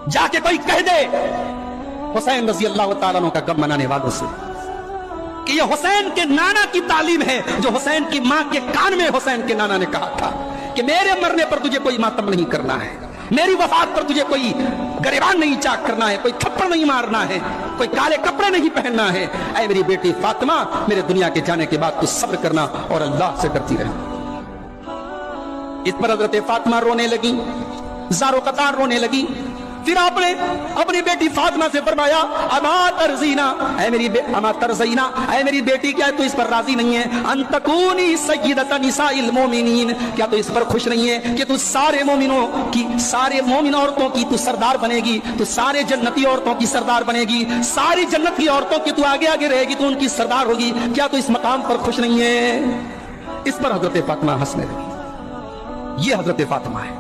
जाके कोई कह दे हुसैन रजी अल्लाह तआला अन्हु का गम मनाने वालों से कि ये हुसैन के नाना की तालीम है, जो हुसैन की मां के कान में हुसैन के नाना ने कहा था कि मेरे मरने पर तुझे कोई मातम नहीं करना है, मेरी वफात पर तुझे कोई गरिबान नहीं चाक करना है, कोई थप्पड़ नहीं मारना है, कोई काले कपड़े नहीं पहनना है। ऐ मेरी बेटी फातिमा, मेरे दुनिया के जाने के बाद तू सब्र करना और अल्लाह से डरती रहे। इस पर हजरत फातिमा रोने लगी, ज़ारो कतार रोने लगी। फिर आपने अपनी बेटी फातिमा से फरमाया अमा तरजीना, अमा तरजीना, ऐ मेरी बेटी, क्या तू इस पर राजी नहीं है? अंतकूनी सय्यदत निसाइल मोमिनीन, क्या तू इस पर खुश नहीं है कि तू सारे मोमिनों की, सारे मोमिन औरतों की तू सरदार बनेगी, तू सारे जन्नती औरतों की सरदार बनेगी, सारी जन्नत की औरतों की तू आगे आगे रहेगी, तू उनकी सरदार होगी, क्या तू इस मकाम पर खुश नहीं है? इस पर हजरत फातिमा हंसने लगी। ये हजरत फातिमा है।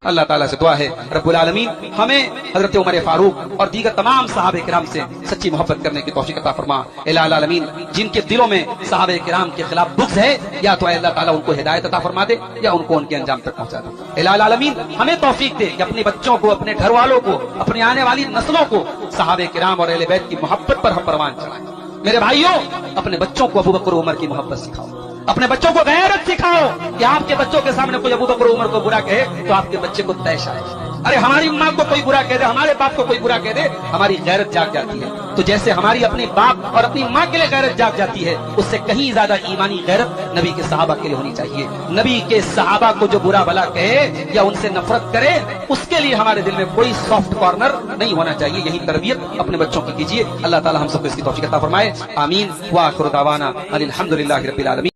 अल्लाह ताला से दुआ है रब्बुल आलमीन हमें हजरत उमर फारूक और दीगर तमाम सहाबे किराम से सच्ची मोहब्बत करने की तौफीक अता फरमा। इलाही आलमीन जिनके दिलों में सहाबे किराम के खिलाफ बुग़्ज़ है, या तो अल्लाह ताला उनको हिदायत अता फरमा दे या उनको उनके अंजाम तक पहुंचा दे। इलाही आलमीन हमें तौफीक दे कि अपने बच्चों को, अपने घर वालों को, अपने आने वाली नस्लों को सहाबे किराम और अहले बैत की मोहब्बत पर हम परवान चलाएं। मेरे भाइयों, अपने बच्चों को अबू बकर उमर की मोहब्बत सिखाओ, अपने बच्चों को गैरत सिखाओ कि आपके बच्चों के सामने कोई अबू बकर उमर को बुरा कहे तो आपके बच्चे को तैश आए। अरे हमारी माँ को कोई बुरा कह दे, हमारे बाप को कोई बुरा कह दे, हमारी गैरत जाग जाती है। तो जैसे हमारी अपनी बाप और अपनी माँ के लिए गैरत जाग जाती है, उससे कहीं ज्यादा ईमानी गैरत नबी के सहाबा के लिए होनी चाहिए। नबी के सहाबा को जो बुरा भला कहे या उनसे नफरत करे, उसके लिए हमारे दिल में कोई सॉफ्ट कॉर्नर नहीं होना चाहिए। यही तरबियत अपने बच्चों की कीजिए। अल्लाह ताला हम सबको इसकी तौफीक अता फरमाए। आमीन व आखिरु दावाना अल्हम्दुलिल्लाहि रब्बिल आलमीन।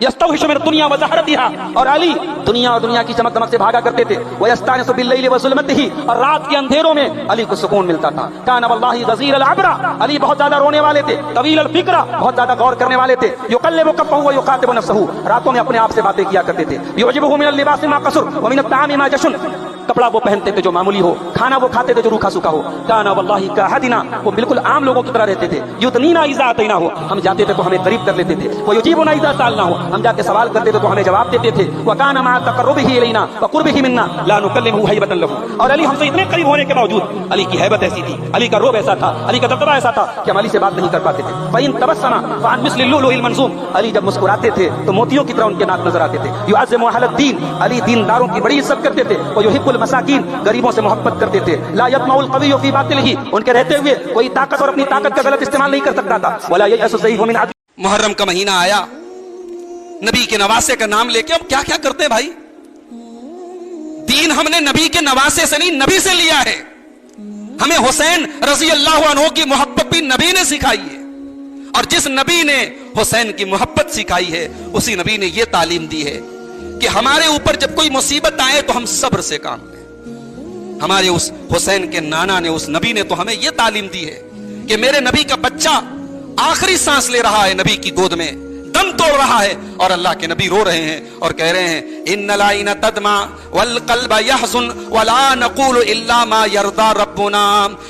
यस्तौहिशु मिन दुनिया व ज़हरतिहा, और अली दुनिया और दुनिया की चमक दमक से भागा करते थे। व यस्तानिसु बिल्लैलि व ज़ुल्मतिही, और रात के अंधेरों में अली को सुकून मिलता था। कान वल्लाहि गज़ीर अल-अबरा, अली बहुत ज्यादा रोने वाले थे। तवील अल-फिक्रा, बहुत ज्यादा गौर करने वाले थे। युक़ल्लिबु कफ़्फ़हु व युख़ातिबु नफ़्सहु, रातों में अपने आप से बातें किया करते थे। युजिबुहु मिनल लिबासि मा क़सुर व मिनत ताअमि मा जशन, कपड़ा वो पहनते थे जो मामूली हो, खाना वो खाते थे जो रूखा सूखा हो। काना वल्लाहि काहदिना, वो बिल्कुल आम लोगों की तरह रहते थे। युदनीना इज़ा अतैना हो, हम जाते थे तो हमें करीब कर लेते थे। वो युजीबुना इज़ा सअलना हो, हम जाके सवाल करते थे तो हमें जवाब देते थे। व काना मा तक़र्रुबिही इलैना व क़ुर्बिही मिन्ना ला नुकल्लिमुहु हैबतन लहु, और अली हमसे इतने करीब होने के बावजूद अली की हैबत ऐसी थी, अली का रोब ऐसा था, अली का दबदबा ऐसा था कि हम अली से बात नहीं कर पाते थे। फ़इन तबस्समा फ़अन मिस्लिल लुलुइल मंज़ूम, अली जब मुस्कुराते थे तो मोतियों की तरह उनके नाक नजर आते थे। युअज़्ज़िमु अहलद्दीन, अली दीनदारों की बड़ी इज्जत करते थे। व युहिब्बुल मसाकीन, गरीबों से मोहब्बत करते थे। ला यत्मउल क़विय्यु फ़ी बातिलिही, उनके रहते हुए कोई ताकत और अपनी ताकत का गलत इस्तेमाल नहीं कर सकता था। वला ययअसु ज़ईफ़ु मिन अदल। मुहर्रम का महीना आया, नबी के नवासे का नाम लेके हम क्या क्या करते हैं भाई? दीन हमने नबी के नवासे से नहीं, नबी से लिया है। हमें हुसैन रज़ी अल्लाह अन्हु की मोहब्बत भी नबी ने सिखाई है, और जिस नबी ने हुसैन की मोहब्बत सिखाई है, उसी नबी ने यह तालीम दी है कि हमारे ऊपर जब कोई मुसीबत आए तो हम सब्र से काम लें। हमारे उस हुसैन के नाना ने, उस नबी ने तो हमें यह तालीम दी है कि मेरे नबी का बच्चा आखिरी सांस ले रहा है, नबी की गोद में दम तोड़ रहा है, और अल्लाह के नबी रो रहे हैं और कह रहे हैं इन्नल आइना तदमा वल क़ल्ब यहज़ुन वला नक़ूलु इल्ला मा यर्दा रब्बुना।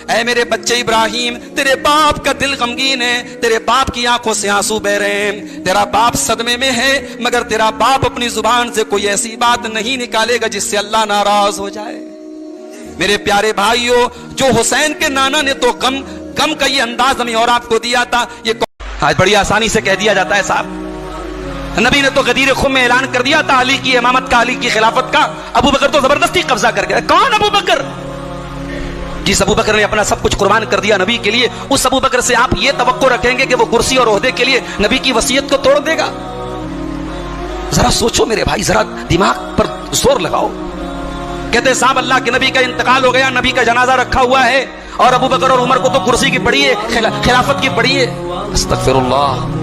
ऐ मेरे बच्चे इब्राहिम, तेरे बाप का दिल गमगीन है, तेरे बाप की आंखों से आंसू बह रहे हैं, तेरा बाप सदमे में है, मगर तेरा बाप अपनी जुबान से कोई ऐसी बात नहीं निकालेगा जिससे अल्लाह नाराज हो जाए। मेरे प्यारे भाइयों, जो हुसैन के नाना ने तो गम का ये अंदाज हमें और आपको दिया था, ये आज बड़ी आसानी से कह दिया जाता है साहब। नबी ने तो गदीर खुम में ऐलान कर दिया था अली की इमामत का, अली की खिलाफत का। अबू बकर तो जबरदस्ती कब्जा कर गया। कौन अबू बकर? जिस अबू बकर ने अपना सब कुछ कुर्बान कर दिया नबी के लिए, उस अबू बकर से आप ये तवक्को रखेंगे कि वो कुर्सी और ओहदे के लिए नबी की वसीयत को तोड़ देगा? जरा सोचो मेरे भाई, जरा दिमाग पर जोर लगाओ। कहते साहब अल्लाह के नबी का इंतकाल हो गया, नबी का जनाजा रखा हुआ है, और अबू बकर और उमर को तो कुर्सी की पड़ी है, खिलाफत की पड़ी है। अस्तगफिरुल्लाह,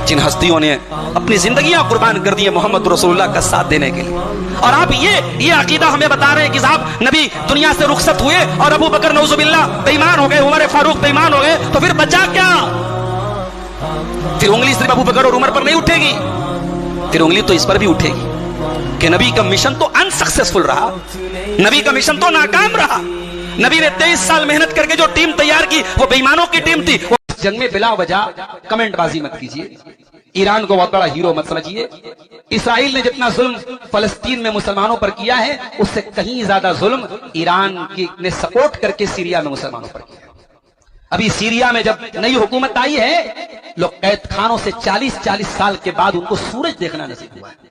जिन हस्तियों ने अपनी जिंदगियां कुर्बान कर दी है मोहम्मद रसूलुल्लाह का साथ देने के लिए, और आप ये अकीदा हमें बता रहे हैं कि साहब नबी दुनिया से रुखसत हुए और अबू बकर नऊजुबिल्लाह बेईमान हो गए, उमर फारूक बेईमान हो गए, तो फिर बचा क्या? फिर उंगली सिर्फ अबू बकर और उमर पर नहीं उठेगी, फिर उंगली तो इस पर भी उठेगी कि नबी का मिशन तो अनसक्सेसफुल रहा, नबी का मिशन तो नाकाम रहा। नबी ने 23 साल मेहनत करके जो टीम तैयार की वो बेईमानों की टीम थी। जंग में बिला वजह कमेंट बाजी मत कीजिए, ईरान को बहुत बड़ा हीरो मत समझिए। اسرائیل نے جتنا ظلم فلسطین میں مسلمانوں پر کیا ہے اس سے کہیں زیادہ ظلم ایران کی نے سپورٹ کر کے سیریا میں مسلمانوں پر کیا ہے۔ ابھی سیریا میں جب نئی حکومت آئی ہے لوگ قید خانوں سے 40 سال کے بعد ان کو سورج دیکھنا نصیب ہوا ہے۔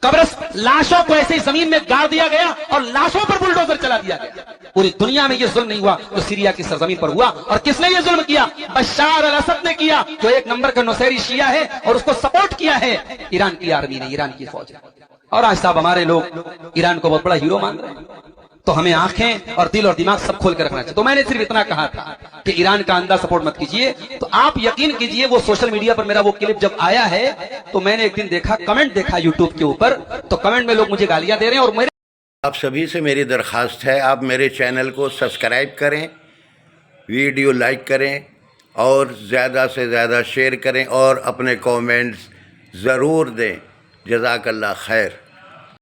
قبرص لاشوں کو ایسے زمین میں گاڑ دیا گیا اور لاشوں پر بلڈوزر چلا دیا گیا۔ پوری دنیا میں یہ ظلم نہیں ہوا جو سیریا کی سرزمین پر ہوا۔ اور کس نے یہ ظلم کیا؟ بشار الاسد نے کیا، جو ایک نمبر کا نصیری شیعہ ہے اور اس کو سپورٹ کیا ہے ایران کی آرمی نے، ایران کی فوج نے۔ اور آج صاحب ہمارے لوگ ایران کو بہت بڑا ہیرو مان رہے ہیں، تو ہمیں آنکھیں اور دل اور دماغ سب کھول کے رکھنا چاہیے۔ تو میں نے صرف اتنا کہا تھا کہ ایران کا اندھا سپورٹ مت کیجیے۔ تو آپ یقین کیجیے وہ سوشل میڈیا پر میرا وہ کلپ جب آیا ہے تو میں نے ایک دن دیکھا، کمنٹ دیکھا یوٹیوب کے اوپر، تو کمنٹ میں لوگ مجھے گالیاں دے رہے ہیں۔ اور میرے آپ سبھی سے میری درخواست ہے، آپ میرے چینل کو سبسکرائب کریں، ویڈیو لائک کریں اور زیادہ سے زیادہ شیئر کریں اور اپنے کومنٹس ضرور دیں۔ جزاک اللہ خیر۔